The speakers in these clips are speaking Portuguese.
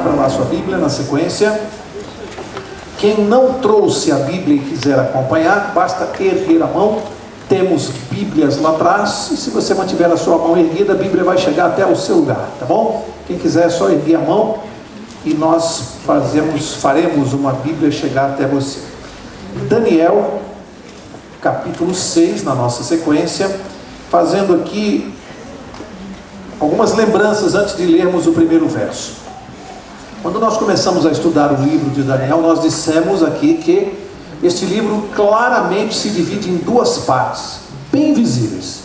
abra lá a sua Bíblia na sequência. Quem não trouxe a Bíblia e quiser acompanhar, basta erguer a mão. Temos Bíblias lá atrás, e se você mantiver a sua mão erguida, a Bíblia vai chegar até o seu lugar, tá bom? Quem quiser é só erguer a mão e nós faremos uma Bíblia chegar até você. Daniel, capítulo 6, na nossa sequência, fazendo aqui algumas lembranças antes de lermos o primeiro verso. Quando nós começamos a estudar o livro de Daniel, nós dissemos aqui que este livro claramente se divide em duas partes, bem visíveis.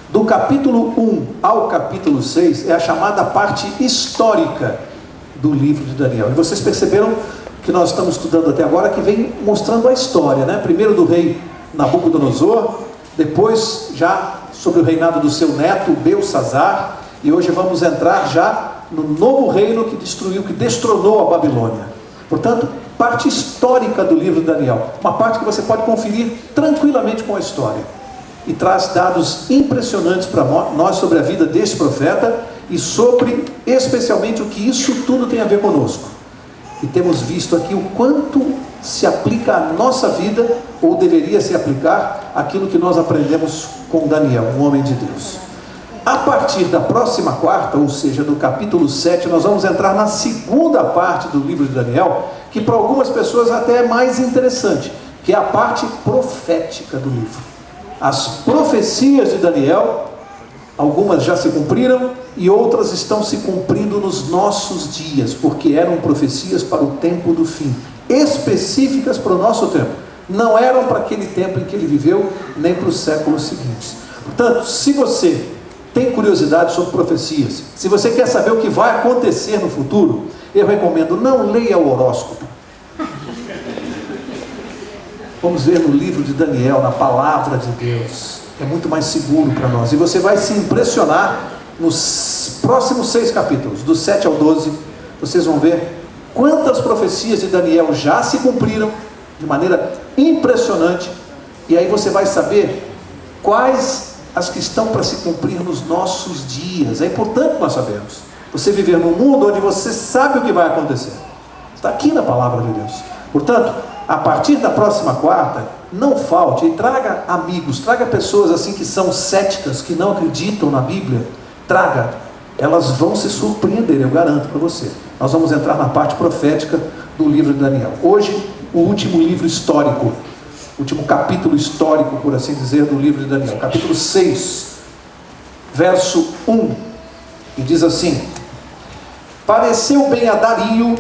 Do capítulo 1 ao capítulo 6 é a chamada parte histórica do livro de Daniel. E vocês perceberam que nós estamos estudando até agora, que vem mostrando a história, né? Primeiro do rei Nabucodonosor, depois já sobre o reinado do seu neto Belsazzar, e hoje vamos entrar já no novo reino que destruiu, que destronou a Babilônia. Portanto, parte histórica do livro de Daniel, uma parte que você pode conferir tranquilamente com a história, e traz dados impressionantes para nós sobre a vida desse profeta e sobre especialmente o que isso tudo tem a ver conosco. E temos visto aqui o quanto se aplica à nossa vida, ou deveria se aplicar aquilo que nós aprendemos com Daniel, um homem de Deus. A partir da próxima quarta, ou seja, do capítulo 7, nós vamos entrar na segunda parte do livro de Daniel, que para algumas pessoas até é mais interessante, que é a parte profética do livro. As profecias de Daniel, algumas já se cumpriram e outras estão se cumprindo nos nossos dias, porque eram profecias para o tempo do fim, específicas para o nosso tempo. Não eram para aquele tempo em que ele viveu, nem para os séculos seguintes. Portanto, se você tem curiosidade sobre profecias, se você quer saber o que vai acontecer no futuro, eu recomendo, não leia o horóscopo. Vamos ver no livro de Daniel, na palavra de Deus. É muito mais seguro para nós. E você vai se impressionar nos próximos 6 capítulos, do 7 ao 12. Vocês vão ver quantas profecias de Daniel já se cumpriram de maneira impressionante. E aí você vai saber quais as que estão para se cumprir nos nossos dias. É importante nós sabermos. Você viver num mundo onde você sabe o que vai acontecer. Está aqui na palavra de Deus. Portanto, a partir da próxima quarta, não falte e traga amigos, traga pessoas assim que são céticas, que não acreditam na Bíblia. Traga, elas vão se surpreender, eu garanto para você. Nós vamos entrar na parte profética do livro de Daniel. Hoje, o último livro histórico, último capítulo histórico, por assim dizer, do livro de Daniel, capítulo 6, verso 1, e diz assim: pareceu bem a Dario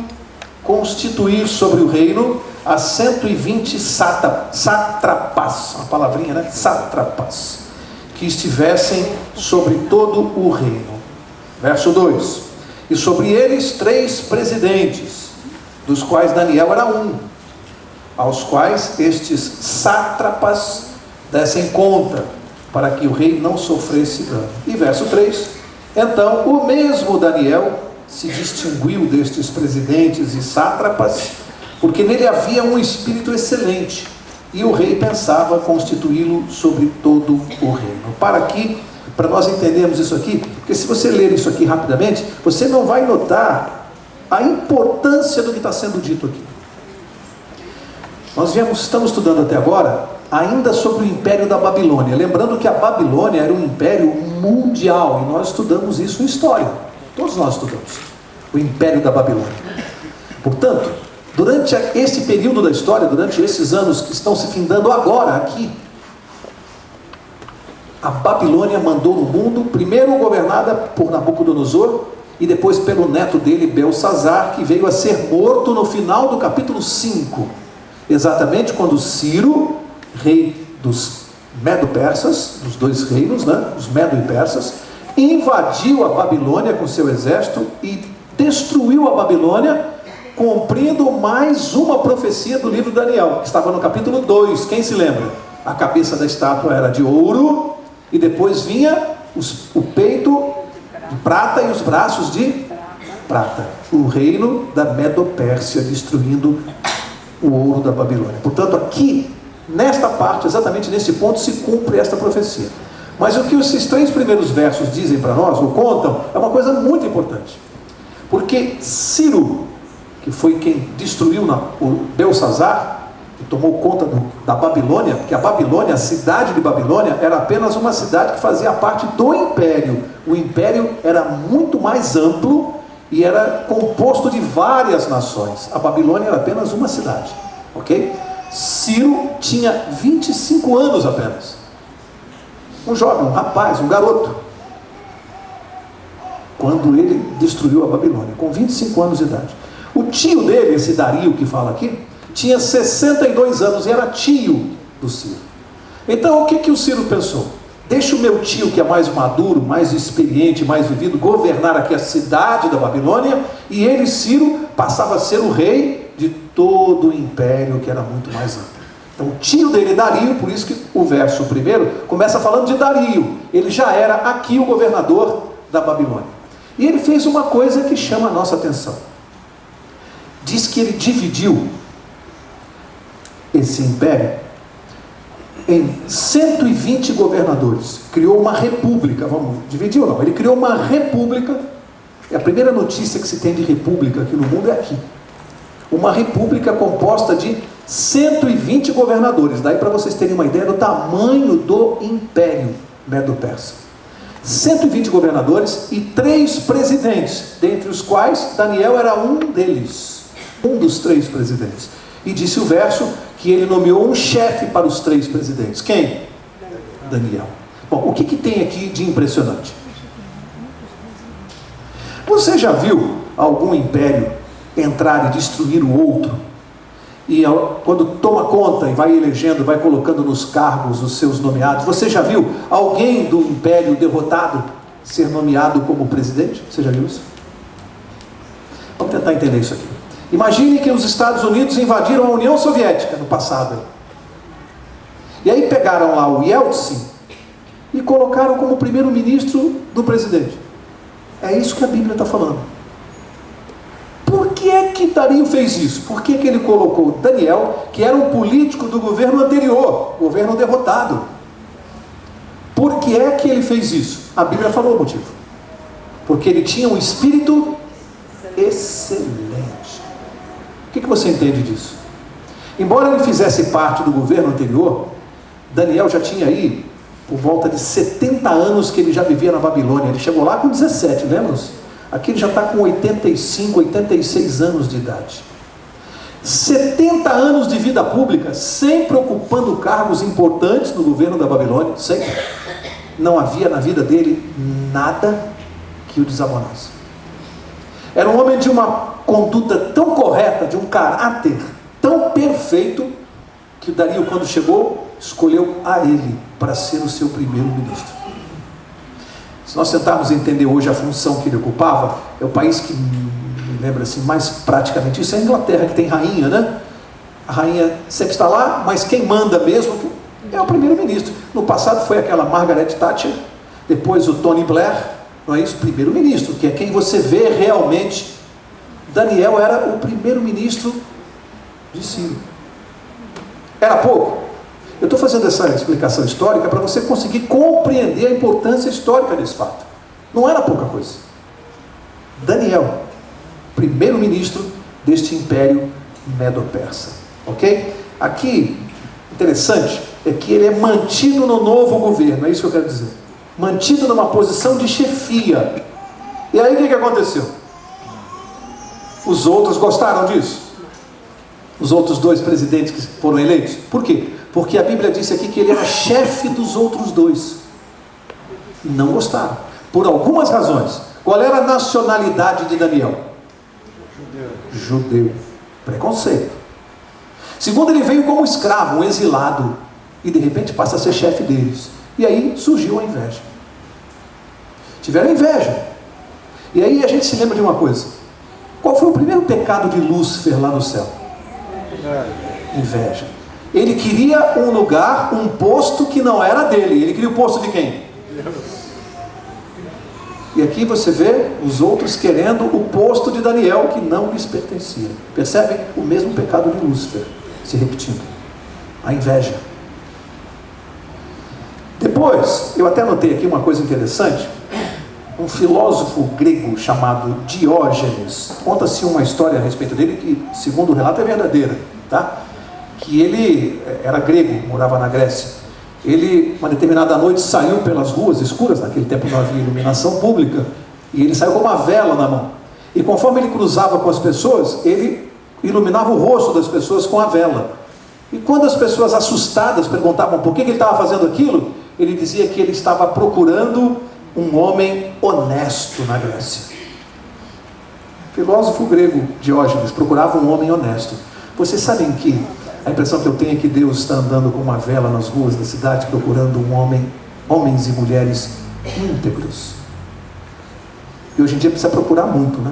constituir sobre o reino as 120 sátrapas, uma palavrinha, né? Sátrapas, que estivessem sobre todo o reino. Verso 2: e sobre eles 3 presidentes, dos quais Daniel era um, aos quais estes sátrapas dessem conta, para que o rei não sofresse dano. E verso 3: então o mesmo Daniel se distinguiu destes presidentes e sátrapas, porque nele havia um espírito excelente, e o rei pensava constituí-lo sobre todo o reino. Para aqui, para nós entendermos isso aqui, porque se você ler isso aqui rapidamente, você não vai notar a importância do que está sendo dito aqui. Nós estamos estudando até agora ainda sobre o Império da Babilônia, lembrando que a Babilônia era um império mundial, e nós estudamos isso em história, todos nós estudamos o Império da Babilônia. Portanto, durante esse período da história, durante esses anos que estão se findando agora aqui, a Babilônia mandou no mundo, primeiro governada por Nabucodonosor, e depois pelo neto dele, Belsazzar, que veio a ser morto no final do capítulo 5, exatamente quando Ciro, rei dos Medo-Persas, dos 2 reinos, né, os Medo e Persas, invadiu a Babilônia com seu exército e destruiu a Babilônia, cumprindo mais uma profecia do livro de Daniel, que estava no capítulo 2, quem se lembra? A cabeça da estátua era de ouro, e depois vinha o peito de prata e os braços de prata. O reino da Medo-Pérsia destruindo o ouro da Babilônia. Portanto, aqui, nesta parte, exatamente nesse ponto, se cumpre esta profecia. Mas o que esses 3 primeiros versos dizem para nós, ou contam, é uma coisa muito importante. Porque Ciro, que foi quem destruiu o Belsazar, que tomou conta da Babilônia, porque a Babilônia, a cidade de Babilônia, era apenas uma cidade que fazia parte do império. O império era muito mais amplo e era composto de várias nações. A Babilônia era apenas uma cidade, ok? Ciro tinha 25 anos apenas. Um jovem, um rapaz, um garoto, quando ele destruiu a Babilônia, com 25 anos de idade. O tio dele, esse Dario que fala aqui, tinha 62 anos e era tio do Ciro. Então o que o Ciro pensou? Deixa o meu tio, que é mais maduro, mais experiente, mais vivido, governar aqui a cidade da Babilônia, e ele, Ciro, passava a ser o rei de todo o império, que era muito mais amplo. Então o tio dele, Dario, por isso que o verso primeiro começa falando de Dario. Ele já era aqui o governador da Babilônia. E ele fez uma coisa que chama a nossa atenção. Diz que ele dividiu esse império em 120 governadores. Criou uma república. Dividiu não, ele criou uma república. E a primeira notícia que se tem de república aqui no mundo é aqui. Uma república composta de 120 governadores. Daí para vocês terem uma ideia do tamanho do império medo-persa. 120 governadores e 3 presidentes, dentre os quais Daniel era um deles, um dos 3 presidentes. E disse o verso que ele nomeou um chefe para os 3 presidentes. Quem? Daniel. Bom, o que tem aqui de impressionante? Você já viu algum império entrar e destruir o outro? E quando toma conta e vai elegendo, vai colocando nos cargos os seus nomeados, você já viu alguém do império derrotado ser nomeado como presidente? Você já viu isso? Vamos tentar entender isso aqui. Imagine que os Estados Unidos invadiram a União Soviética no passado. E aí pegaram lá o Yeltsin e colocaram como primeiro-ministro do presidente. É isso que a Bíblia está falando. Por que é que Dario fez isso? Por que ele colocou Daniel, que era um político do governo anterior, governo derrotado? Por que é que ele fez isso? A Bíblia falou o motivo. Porque ele tinha um espírito excelente. O que você entende disso? Embora ele fizesse parte do governo anterior, Daniel já tinha aí por volta de 70 anos que ele já vivia na Babilônia. Ele chegou lá com 17, lembra-se? Aqui ele já está com 85, 86 anos de idade. 70 anos de vida pública, sempre ocupando cargos importantes no governo da Babilônia, sempre. Não havia na vida dele nada que o desabonasse. Era um homem de uma conduta tão correta, de um caráter tão perfeito, que Dario, quando chegou, escolheu a ele para ser o seu primeiro-ministro. Se nós tentarmos entender hoje a função que ele ocupava, é o país que me lembra assim, mais praticamente isso, é a Inglaterra, que tem rainha, né? A rainha sempre está lá, mas quem manda mesmo é o primeiro-ministro. No passado foi aquela Margaret Thatcher, depois o Tony Blair, não é isso? Primeiro-ministro, que é quem você vê realmente. Daniel era o primeiro-ministro de Ciro. Era pouco? Eu estou fazendo essa explicação histórica para você conseguir compreender a importância histórica desse fato. Não era pouca coisa. Daniel, primeiro-ministro deste império medo-persa. Ok? Aqui, interessante, é que ele é mantido no novo governo, é isso que eu quero dizer. Mantido numa posição de chefia. E aí o que aconteceu? Os outros gostaram disso? Os outros 2 presidentes que foram eleitos? Por quê? Porque a Bíblia disse aqui que ele era chefe dos outros 2. E não gostaram. Por algumas razões. Qual era a nacionalidade de Daniel? Judeu. Preconceito. Segundo, ele veio como escravo, um exilado. E de repente passa a ser chefe deles. E aí surgiu a inveja. Tiveram inveja. E aí a gente se lembra de uma coisa. Qual foi o primeiro pecado de Lúcifer lá no céu? Inveja. Ele queria um lugar, um posto que não era dele. Ele queria o posto de quem? Deus. E aqui você vê os outros querendo o posto de Daniel, que não lhes pertencia. Percebem? O mesmo pecado de Lúcifer se repetindo. A inveja. Depois, eu até anotei aqui uma coisa interessante. um filósofo grego chamado Diógenes. Conta-se uma história a respeito dele que, segundo o relato, é verdadeira, tá? Que ele era grego, morava na Grécia. Ele, uma determinada noite, saiu pelas ruas escuras, naquele tempo não havia iluminação pública, e ele saiu com uma vela na mão. E conforme ele cruzava com as pessoas, ele iluminava o rosto das pessoas com a vela. E quando as pessoas assustadas perguntavam por que ele estava fazendo aquilo, ele dizia que ele estava procurando um homem honesto na Grécia. Filósofo grego Diógenes procurava um homem honesto. Vocês sabem que a impressão que eu tenho é que Deus está andando com uma vela nas ruas da cidade procurando homens e mulheres íntegros. E hoje em dia precisa procurar muito, né?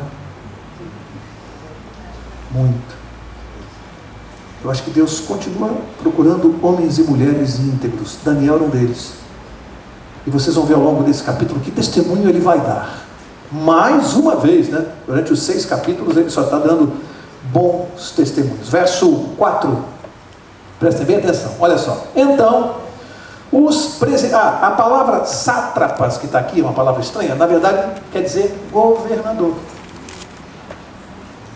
Muito. Eu acho que Deus continua procurando homens e mulheres íntegros. Daniel era um deles. E vocês vão ver ao longo desse capítulo que testemunho ele vai dar. Mais uma vez, né? Durante os 6 capítulos ele só está dando bons testemunhos. Verso 4. Prestem bem atenção. Olha só. Então, a palavra sátrapas, que está aqui, é uma palavra estranha, na verdade quer dizer governador.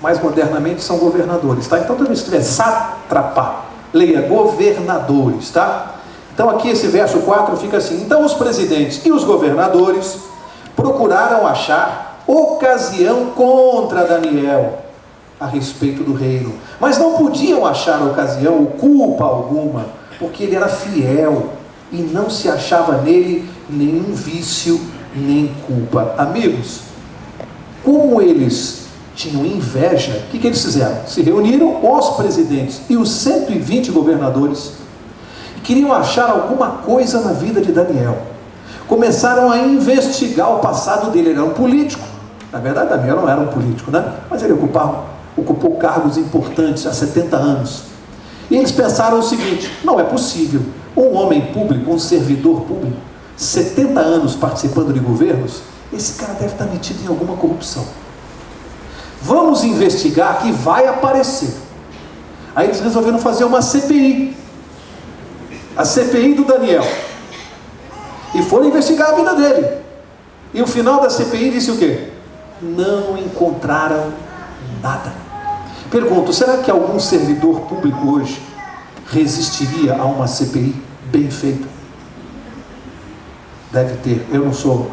Mais modernamente são governadores, tá? Então, toda vez que tiver sátrapa, leia governadores, tá? Então, aqui esse verso 4 fica assim: então os presidentes e os governadores procuraram achar ocasião contra Daniel a respeito do reino, mas não podiam achar ocasião ou culpa alguma, porque ele era fiel e não se achava nele nenhum vício nem culpa. Amigos, como eles tinham inveja, o que eles fizeram? Se reuniram os presidentes e os 120 governadores e queriam achar alguma coisa na vida de Daniel. Começaram a investigar o passado dele. Ele era um político. Na verdade, Daniel não era um político, né? Mas ele ocupou cargos importantes há 70 anos. E eles pensaram o seguinte: não é possível um homem público, um servidor público, 70 anos participando de governos, esse cara deve estar metido em alguma corrupção. Vamos investigar que vai aparecer. Aí eles resolveram fazer uma CPI. A CPI do Daniel. E foram investigar a vida dele. E o final da CPI disse o quê? Não encontraram nada. Pergunto, será que algum servidor público hoje resistiria a uma CPI bem feita? Deve ter. Eu não sou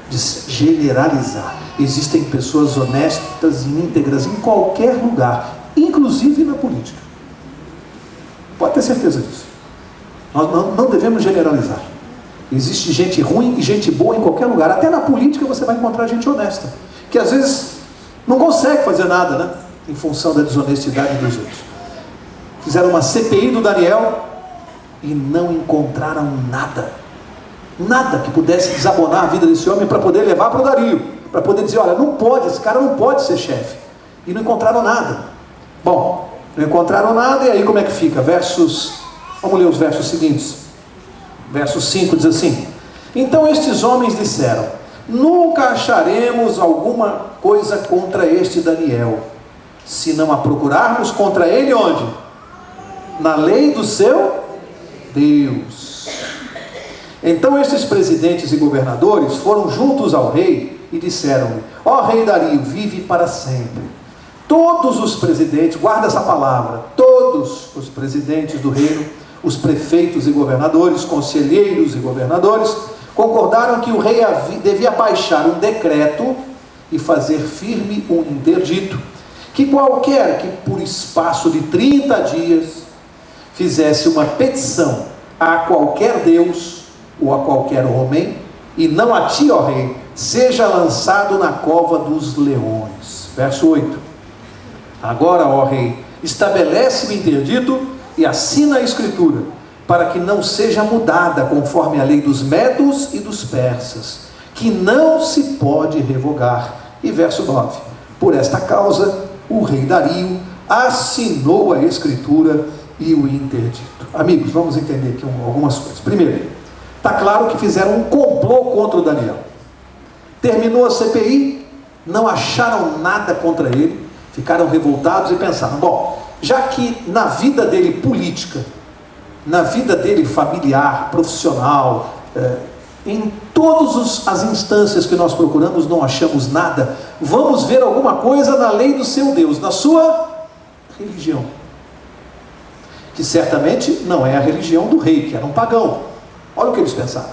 de generalizar. Existem pessoas honestas e íntegras em qualquer lugar, inclusive na política. Pode ter certeza disso. Nós não devemos generalizar. Existe gente ruim e gente boa em qualquer lugar. Até na política você vai encontrar gente honesta, que às vezes não consegue fazer nada, né? Em função da desonestidade dos outros. Fizeram uma CPI do Daniel e não encontraram nada. Nada que pudesse desabonar a vida desse homem para poder levar para o Dario, para poder dizer: olha, não pode, esse cara não pode ser chefe. E não encontraram nada. Bom, não encontraram nada, e aí como é que fica? Vamos ler os versos seguintes. Verso 5 diz assim: então estes homens disseram: nunca acharemos alguma coisa contra este Daniel, se não a procurarmos contra ele onde? Na lei do seu Deus. Então estes presidentes e governadores foram juntos ao rei e disseram-lhe: ó rei Dario, vive para sempre. Todos os presidentes, guarda essa palavra, todos os presidentes do reino, os prefeitos e governadores, conselheiros e governadores, concordaram que o rei devia baixar um decreto e fazer firme um interdito, que qualquer que por espaço de 30 dias fizesse uma petição a qualquer Deus ou a qualquer homem, e não a ti, ó rei, seja lançado na cova dos leões. Verso 8: agora, ó rei, estabelece o interdito e assina a escritura, para que não seja mudada conforme a lei dos medos e dos persas, que não se pode revogar. E verso 9: por esta causa o rei Dario assinou a escritura e o interdito. Amigos, vamos entender aqui algumas coisas. Primeiro, está claro que fizeram um complô contra o Daniel. Terminou a CPI, não acharam nada contra ele, ficaram revoltados e pensaram: bom, já que na vida dele política, na vida dele familiar, profissional, Em todas as instâncias que nós procuramos, não achamos nada. Vamos ver alguma coisa na lei do seu Deus, na sua religião, que certamente não é a religião do rei, que era um pagão. Olha o que eles pensaram.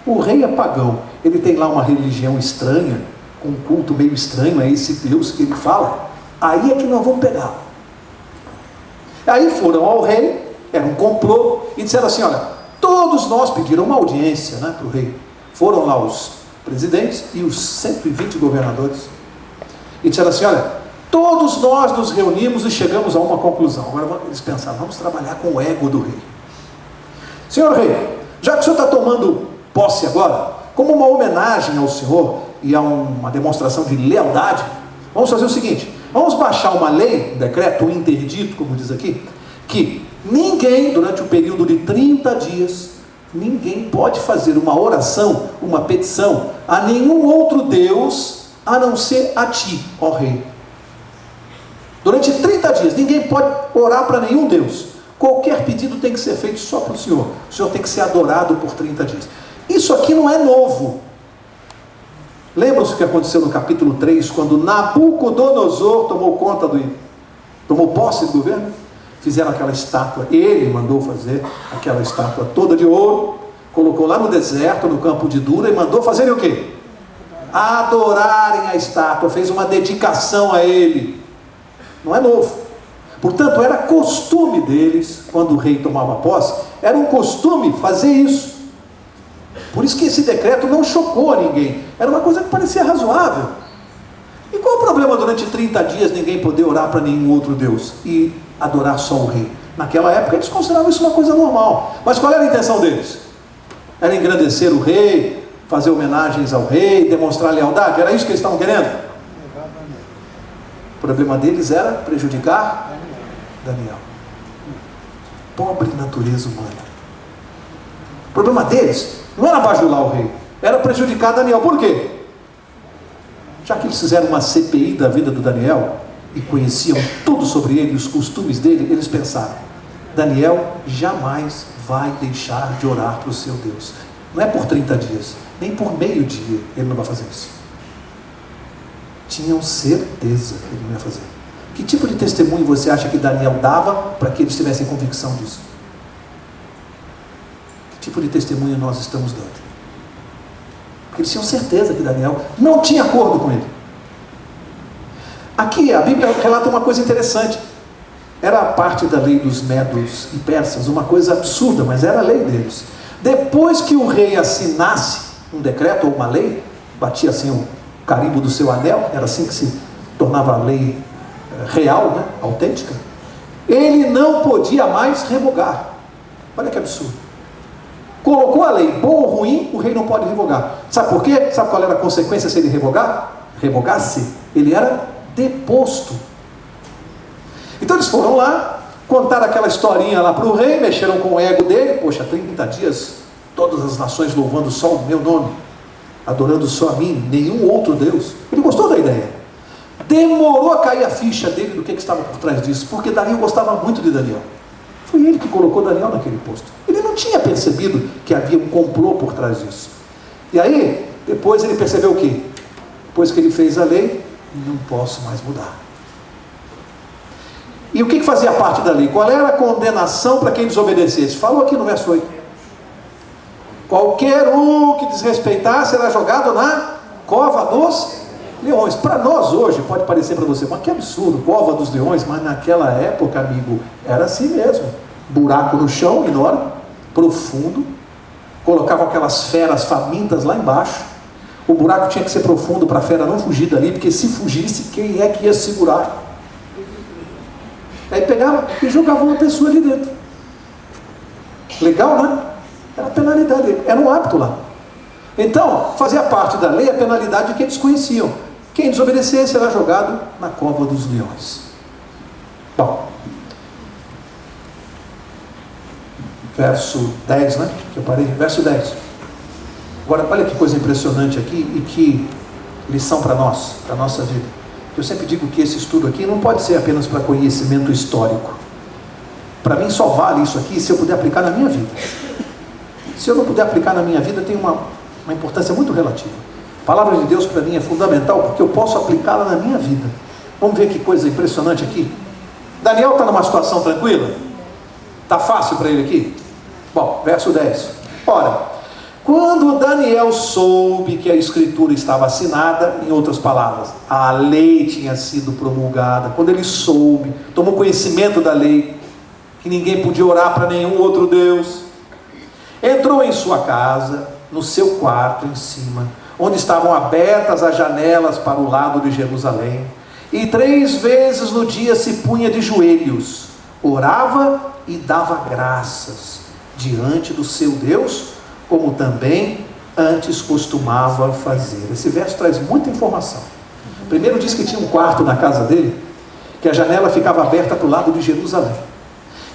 O rei é pagão, ele tem lá uma religião estranha, com um culto meio estranho a esse Deus que ele fala. Aí é que nós vamos pegar. Aí foram ao rei, era um complô, e disseram assim: olha, todos nós pediram uma audiência, né, para o rei. Foram lá os presidentes e os 120 governadores, e disseram assim: olha, todos nós nos reunimos e chegamos a uma conclusão. Agora eles pensaram: vamos trabalhar com o ego do rei. Senhor rei, já que o senhor está tomando posse agora, como uma homenagem ao senhor e a uma demonstração de lealdade, vamos fazer o seguinte: vamos baixar uma lei, um decreto, um interdito, como diz aqui, que ninguém, durante o período de 30 dias, ninguém pode fazer uma oração, uma petição a nenhum outro Deus, a não ser a ti, ó rei. Durante 30 dias, ninguém pode orar para nenhum Deus. Qualquer pedido tem que ser feito só para o Senhor. O Senhor tem que ser adorado por 30 dias. Isso aqui não é novo. Lembram-se o que aconteceu no capítulo 3, quando Nabucodonosor tomou posse do governo? Fizeram aquela estátua, ele mandou fazer aquela estátua toda de ouro, colocou lá no deserto, no campo de Dura, e mandou fazerem o quê? Adorarem a estátua, fez uma dedicação a ele. Não é novo. Portanto, era costume deles, quando o rei tomava posse, era um costume fazer isso. Por isso que esse decreto não chocou a ninguém, era uma coisa que parecia razoável. E qual o problema durante 30 dias ninguém poder orar para nenhum outro Deus e adorar só o rei? Naquela época eles consideravam isso uma coisa normal. Mas qual era a intenção deles? Era engrandecer o rei, fazer homenagens ao rei, demonstrar lealdade? Era isso que eles estavam querendo? O problema deles era prejudicar Daniel. Pobre natureza humana. O problema deles não era bajular o rei, era prejudicar Daniel. Por quê? Já que eles fizeram uma CPI da vida do Daniel e conheciam tudo sobre ele, os costumes dele, eles pensaram: Daniel jamais vai deixar de orar para o seu Deus. Não é por 30 dias, nem por meio dia ele não vai fazer isso. Tinham certeza que ele não ia fazer. Que tipo de testemunho você acha que Daniel dava para que eles tivessem convicção disso? Que tipo de testemunho nós estamos dando? Porque eles tinham certeza que Daniel não tinha acordo com ele. Aqui a Bíblia relata uma coisa interessante. Era a parte da lei dos medos e persas, uma coisa absurda, mas era a lei deles. Depois que o rei assinasse um decreto ou uma lei, batia assim o carimbo do seu anel, era assim que se tornava a lei real, né, autêntica, ele não podia mais revogar. Olha que absurdo. Colocou a lei, boa ou ruim, o rei não pode revogar. Sabe por quê? Sabe qual era a consequência se ele revogasse? Ele era deposto. Então eles foram lá, contaram aquela historinha lá para o rei, mexeram com o ego dele. Poxa, 30 dias, todas as nações louvando só o meu nome, adorando só a mim, nenhum outro Deus. Ele gostou da ideia. Demorou a cair a ficha dele do que estava por trás disso, porque Daniel gostava muito de Daniel. Foi ele que colocou Daniel naquele posto. Ele não tinha percebido que havia um complô por trás disso. E aí, depois ele percebeu o quê? Depois que ele fez a lei, não posso mais mudar. E o que fazia parte da lei? Qual era a condenação para quem desobedecesse? Falou aqui no verso 8. Qualquer um que desrespeitar será jogado na cova dos leões. Para nós hoje, pode parecer para você, mas que absurdo, cova dos leões, mas naquela época, amigo, era assim mesmo. Buraco no chão, enorme, profundo, colocavam aquelas feras famintas lá embaixo. O buraco tinha que ser profundo para a fera não fugir dali, porque se fugisse, quem é que ia segurar? Aí pegava e jogava uma pessoa ali dentro. Legal, né? Era a penalidade, era um hábito lá. Então, fazia parte da lei a penalidade que eles conheciam. Quem desobedecesse será jogado na cova dos leões. Bom, verso 10, né? Que eu parei, verso 10. Agora, olha que coisa impressionante aqui e que lição para nós, para a nossa vida. Eu sempre digo que esse estudo aqui não pode ser apenas para conhecimento histórico. Para mim só vale isso aqui se eu puder aplicar na minha vida. Se eu não puder aplicar na minha vida, tem uma uma importância muito relativa. A palavra de Deus para mim é fundamental, porque eu posso aplicá-la na minha vida. Vamos ver que coisa impressionante aqui. Daniel está numa situação tranquila? Está fácil para ele aqui? Bom, verso 10. Ora, quando Daniel soube que a escritura estava assinada, em outras palavras, a lei tinha sido promulgada, quando ele soube, tomou conhecimento da lei, que ninguém podia orar para nenhum outro Deus, entrou em sua casa, no seu quarto em cima, onde estavam abertas as janelas para o lado de Jerusalém, e 3 vezes no dia se punha de joelhos, orava e dava graças diante do seu Deus, como também antes costumava fazer. Esse verso traz muita informação. Primeiro diz que tinha um quarto na casa dele, que a janela ficava aberta para o lado de Jerusalém.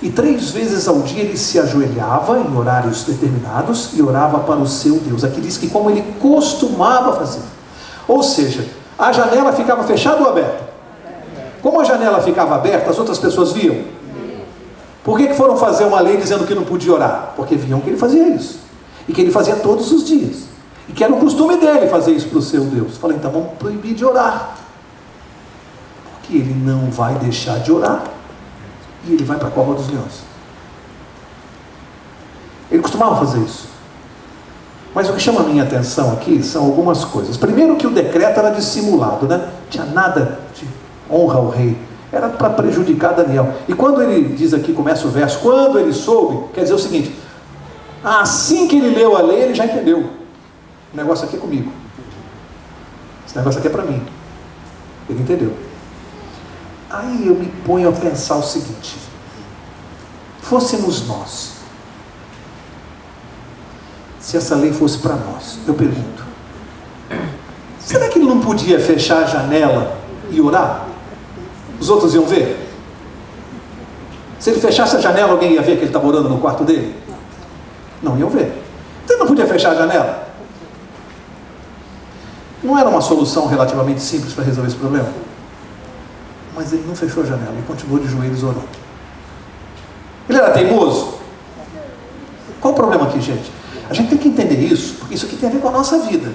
E 3 vezes ao dia ele se ajoelhava em horários determinados e orava para o seu Deus. Aqui diz que como ele costumava fazer. Ou seja, a janela ficava fechada ou aberta? Como a janela ficava aberta, as outras pessoas viam. Por que foram fazer uma lei dizendo que não podia orar? Porque viam que ele fazia isso. E que ele fazia todos os dias. E que era o costume dele fazer isso para o seu Deus. Falei, então vamos proibir de orar. Porque ele não vai deixar de orar. E ele vai para a cova dos leões. Ele costumava fazer isso. Mas o que chama a minha atenção aqui são algumas coisas. Primeiro que o decreto era dissimulado, né? Não tinha nada de honra ao rei. Era para prejudicar Daniel. E quando ele diz aqui, começa o verso, quando ele soube, quer dizer o seguinte, assim que ele leu a lei, ele já entendeu. O negócio aqui é comigo. Esse negócio aqui é para mim. Ele entendeu. Aí eu me ponho a pensar o seguinte, fôssemos nós, se essa lei fosse para nós, eu pergunto, será que ele não podia fechar a janela e orar? Os outros iam ver? Se ele fechasse a janela, alguém ia ver que ele estava orando no quarto dele? Não iam ver. Então ele não podia fechar a janela? Não era uma solução relativamente simples para resolver esse problema? Mas ele não fechou a janela, ele continuou de joelhos orando. Ele era teimoso? Qual o problema aqui, gente? A gente tem que entender isso, porque isso aqui tem a ver com a nossa vida.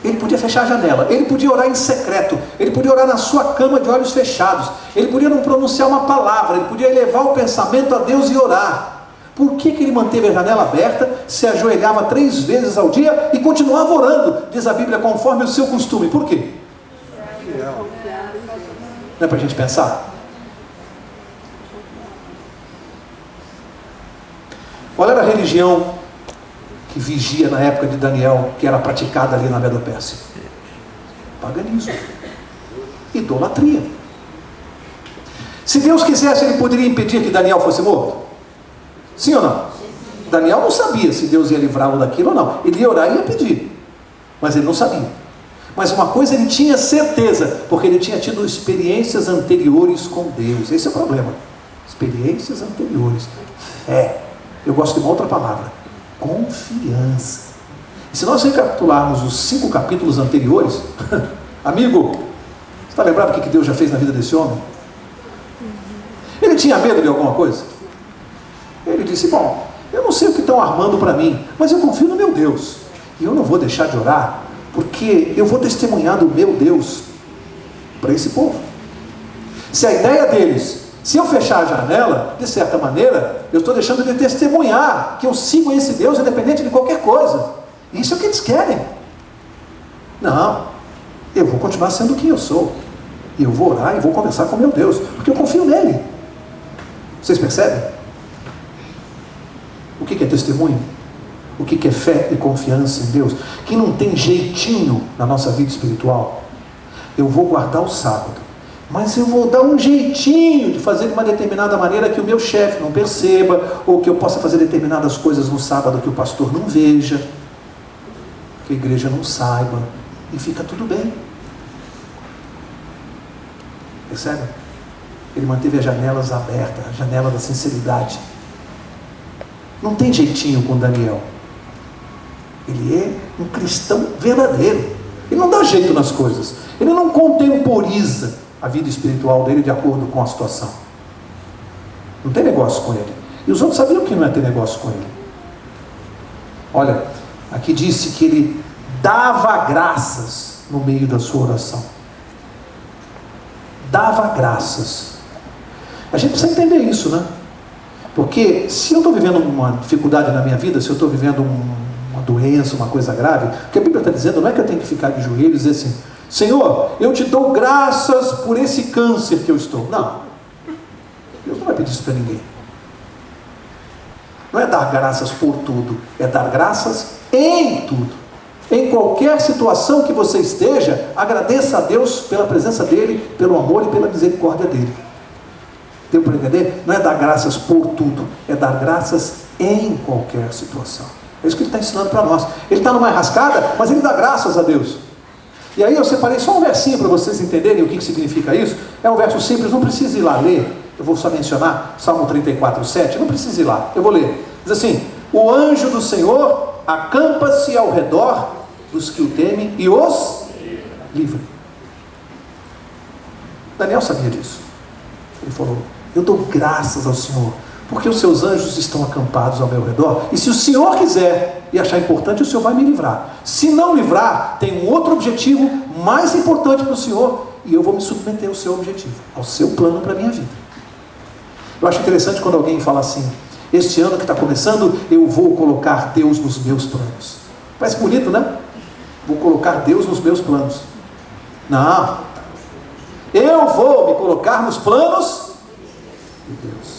Ele podia fechar a janela, ele podia orar em secreto, ele podia orar na sua cama de olhos fechados, ele podia não pronunciar uma palavra, ele podia elevar o pensamento a Deus e orar. Por que ele manteve a janela aberta, se ajoelhava 3 vezes ao dia e continuava orando, diz a Bíblia, conforme o seu costume? Por quê? Não é para a gente pensar? Qual era a religião que vigia na época de Daniel, que era praticada ali na Medo-Pérsia? Paganismo. Idolatria. Se Deus quisesse, ele poderia impedir que Daniel fosse morto? Sim ou não? Daniel não sabia se Deus ia livrá-lo daquilo ou não. Ele ia orar e ia pedir, mas ele não sabia. Mas uma coisa ele tinha certeza, porque ele tinha tido experiências anteriores com Deus. Esse é o problema. Experiências anteriores. Fé. Eu gosto de uma outra palavra. Confiança. E se nós recapitularmos os 5 capítulos anteriores, amigo, você está lembrado do que Deus já fez na vida desse homem? Ele tinha medo de alguma coisa? Ele disse, bom, eu não sei o que estão armando para mim, mas eu confio no meu Deus. E eu não vou deixar de orar, porque eu vou testemunhar do meu Deus para esse povo. Se a ideia deles, se eu fechar a janela, de certa maneira, eu estou deixando de testemunhar que eu sigo esse Deus independente de qualquer coisa. Isso é o que eles querem. Não, eu vou continuar sendo quem eu sou. E eu vou orar e vou conversar com meu Deus, porque eu confio nele. Vocês percebem? O que é testemunho? O que é fé e confiança em Deus? Que não tem jeitinho na nossa vida espiritual. Eu vou guardar o sábado, mas eu vou dar um jeitinho de fazer de uma determinada maneira que o meu chefe não perceba, ou que eu possa fazer determinadas coisas no sábado que o pastor não veja, que a igreja não saiba, e fica tudo bem. Percebe? Ele manteve as janelas abertas, a janela da sinceridade. Não tem jeitinho com Daniel. Ele é um cristão verdadeiro. Ele não dá jeito nas coisas. Ele não contemporiza a vida espiritual dele de acordo com a situação. Não tem negócio com ele. E os outros sabiam que não ia ter negócio com ele. Olha, Aqui disse que ele dava graças no meio da sua oração. Dava graças. A gente precisa entender isso, né? Porque se eu estou vivendo uma dificuldade na minha vida, se eu estou vivendo uma doença, uma coisa grave, o que a Bíblia está dizendo não é que eu tenho que ficar de joelhos e dizer assim: Senhor, eu te dou graças por esse câncer que eu estou. Não. Deus não vai pedir isso para ninguém. Não é dar graças por tudo, é dar graças em tudo. Em qualquer situação que você esteja, agradeça a Deus pela presença dEle, pelo amor e pela misericórdia dEle. Deu para entender? Não é dar graças por tudo, é dar graças em qualquer situação. É isso que ele está ensinando para nós. Ele está numa enrascada, mas ele dá graças a Deus. E aí eu separei só um versinho para vocês entenderem o que significa isso. É um verso simples, não precisa ir lá ler. Eu vou só mencionar Salmo 34:7, não precisa ir lá, eu vou ler. Diz assim: o anjo do Senhor acampa-se ao redor dos que o temem e os livra. Daniel sabia disso. Ele falou: eu dou graças ao Senhor, porque os seus anjos estão acampados ao meu redor, e se o Senhor quiser e achar importante, o Senhor vai me livrar. Se não livrar, tem um outro objetivo mais importante para o Senhor, e eu vou me submeter ao seu objetivo, ao seu plano para a minha vida. Eu acho interessante quando alguém fala assim: este ano que está começando, eu vou colocar Deus nos meus planos. Parece bonito, né? Vou colocar Deus nos meus planos. Não. Eu vou me colocar nos planos de Deus.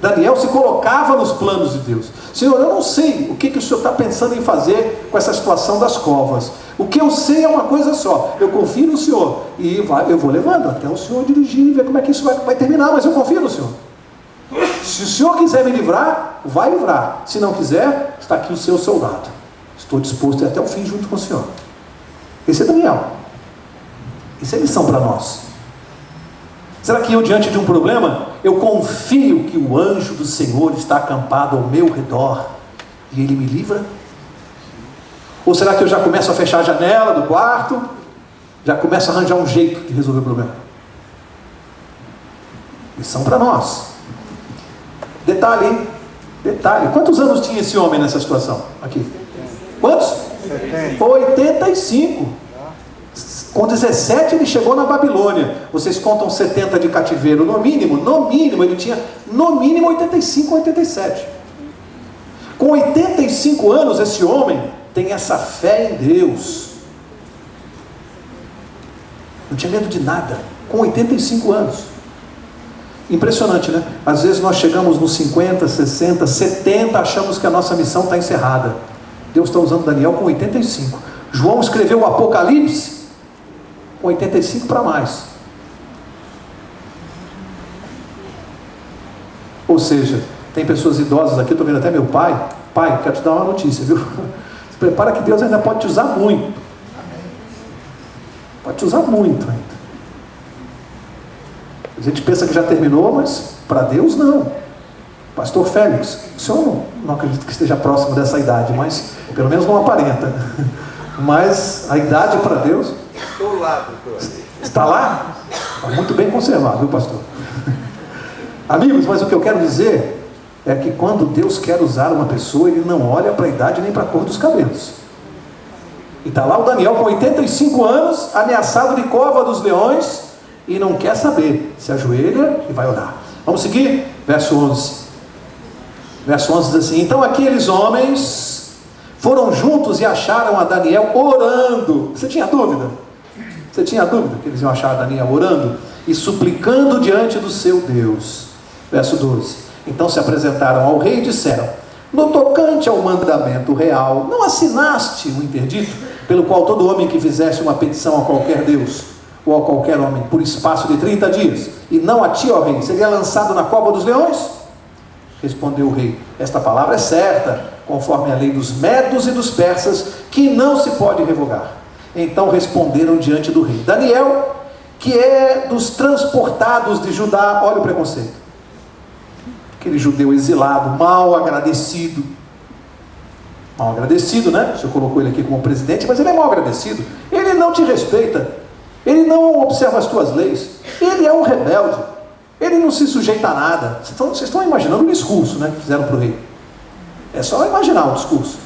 Daniel se colocava nos planos de Deus. Senhor, eu não sei o que o Senhor está pensando em fazer com essa situação das covas. O que eu sei é uma coisa só: eu confio no Senhor, e eu vou levando até o Senhor dirigir e ver como é que isso vai terminar, mas eu confio no Senhor. Se o Senhor quiser me livrar, vai livrar. Se não quiser, está aqui o seu soldado. Estou disposto a ir até o fim junto com o Senhor. Esse é Daniel. Isso é lição para nós. Será que eu, diante de um problema, eu confio que o anjo do Senhor está acampado ao meu redor e ele me livra? Ou será que eu já começo a fechar a janela do quarto, já começo a arranjar um jeito de resolver o problema? Lição para nós. Detalhe. Quantos anos tinha esse homem nessa situação? Aqui. Quantos? 85. Com 17 ele chegou na Babilônia. Vocês contam 70 de cativeiro no mínimo ele tinha no mínimo 85, 87. Com 85 anos esse homem tem essa fé em Deus. Não tinha medo de nada. Com 85 anos. Impressionante, né? Às vezes nós chegamos nos 50, 60, 70, achamos que a nossa missão está encerrada. Deus está usando Daniel com 85. João escreveu o Apocalipse com 85 para mais. Ou seja, tem pessoas idosas aqui, estou vendo até meu pai. Pai, quero te dar uma notícia, viu? Se prepara que Deus ainda pode te usar muito. Pode te usar muito ainda. A gente pensa que já terminou, mas para Deus não. Pastor Félix, o senhor não acredito que esteja próximo dessa idade, mas pelo menos não aparenta. Mas a idade para Deus... Estou lá, doutor. Está lá? Está muito bem conservado, viu, pastor? Amigos, mas o que eu quero dizer é que quando Deus quer usar uma pessoa, Ele não olha para a idade nem para a cor dos cabelos. E está lá o Daniel com 85 anos, ameaçado de cova dos leões, e não quer saber, se ajoelha e vai orar. Vamos seguir? Verso 11. Verso 11 diz assim: então aqueles homens foram juntos e acharam a Daniel orando. Você tinha dúvida? Você tinha dúvida que eles iam achar a Daniel orando? E suplicando diante do seu Deus. Verso 12. Então se apresentaram ao rei e disseram: no tocante ao mandamento real, não assinaste um interdito, pelo qual todo homem que fizesse uma petição a qualquer Deus ou a qualquer homem, por espaço de 30 dias, e não a ti, ó rei, seria lançado na cova dos leões? Respondeu o rei: esta palavra é certa, conforme a lei dos medos e dos persas, que não se pode revogar. Então responderam diante do rei. Daniel, que é dos transportados de Judá, olha o preconceito, aquele judeu exilado, mal agradecido, né? O senhor colocou ele aqui como presidente, mas ele é mal agradecido, ele não te respeita, ele não observa as tuas leis, ele é um rebelde, ele não se sujeita a nada. Vocês estão imaginando o discurso, né, que fizeram para o rei? É só imaginar o discurso.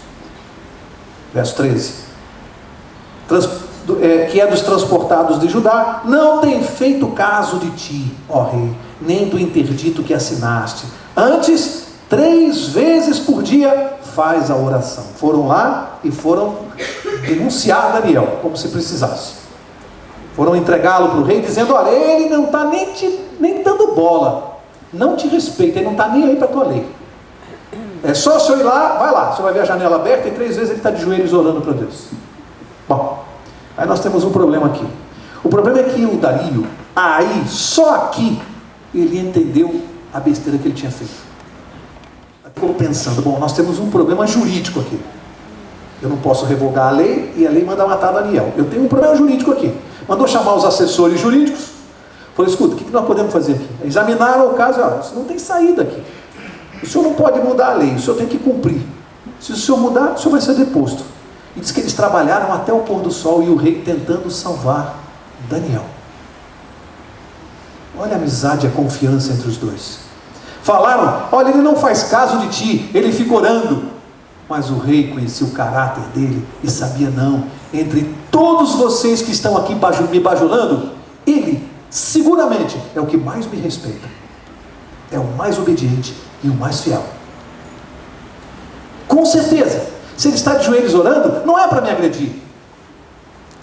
Verso 13. Que é dos transportados de Judá, não tem feito caso de ti, ó rei, nem do interdito que assinaste. Antes, 3 vezes por dia faz a oração. Foram lá e foram denunciar Daniel, como se precisasse. Foram entregá-lo para o rei, dizendo: olha, ele não está nem dando bola, não te respeita, ele não está nem aí para a tua lei. É só o senhor ir lá, vai lá, o senhor vai ver a janela aberta e 3 vezes ele está de joelhos orando para Deus. Bom, aí nós temos um problema aqui. O problema é que o Dario, aí, só aqui, ele entendeu a besteira que ele tinha feito. Ficou pensando: bom, nós temos um problema jurídico aqui. Eu não posso revogar a lei e a lei manda matar Daniel. Eu tenho um problema jurídico aqui. Mandou chamar os assessores jurídicos. Falou: escuta, o que nós podemos fazer aqui? Examinaram o caso e olha, isso não tem saída aqui. O senhor não pode mudar a lei, o senhor tem que cumprir. Se o senhor mudar, o senhor vai ser deposto. E diz que eles trabalharam até o pôr do sol e o rei tentando salvar Daniel. Olha a amizade e a confiança entre os dois. Falaram: olha, ele não faz caso de ti, ele fica orando. Mas o rei conhecia o caráter dele e sabia: não, entre todos vocês que estão aqui me bajulando, ele seguramente é o que mais me respeita, é o mais obediente e o mais fiel. Com certeza, se ele está de joelhos orando, não é para me agredir,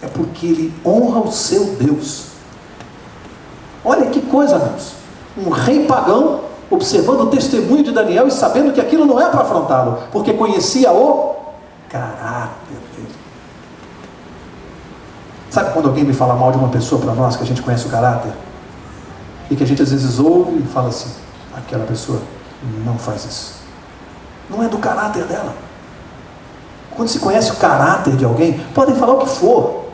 é porque ele honra o seu Deus. Olha que coisa, meus. Um rei pagão observando o testemunho de Daniel e sabendo que aquilo não é para afrontá-lo, porque conhecia o caráter dele. Sabe quando alguém me fala mal de uma pessoa para nós, que a gente conhece o caráter? E que a gente às vezes ouve e fala assim: aquela pessoa não faz isso. Não é do caráter dela. Quando se conhece o caráter de alguém, podem falar o que for,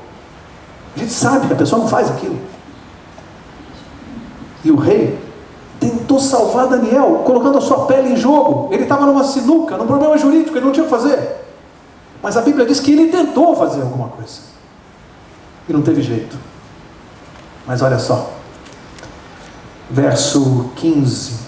a gente sabe que a pessoa não faz aquilo. E o rei tentou salvar Daniel, colocando a sua pele em jogo. Ele estava numa sinuca, num problema jurídico, ele não tinha o que fazer. Mas a Bíblia diz que ele tentou fazer alguma coisa. E não teve jeito. Mas olha só. Verso 15.